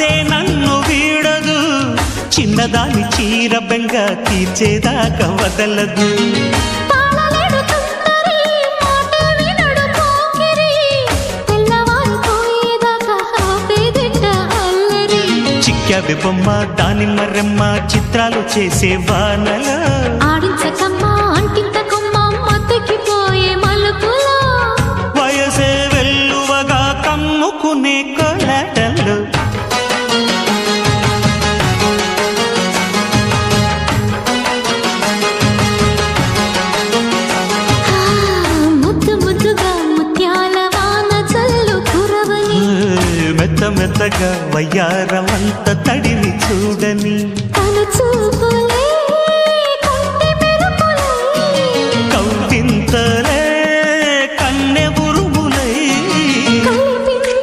ఆసే నన్ను వీడదు, చిన్నదాని చీర బెంగ తీర్చేదాకా వదలదు. చిక్కావి బొమ్మ దానిమ్మ రెమ్మ చిత్రాలు చేసే వానలా ఆడించకమ్మా అంటింతకమ్మ మతికిపోయే మలుపులా వయసే వెల్లువగా కమ్ముకునే కొలటలు. ముద్దు ముద్దుగా ముత్యాల వాన చల్లు కురవని మెత్త మెత్తగా వయ్యారమంత తడిని చూడని తన చూపుల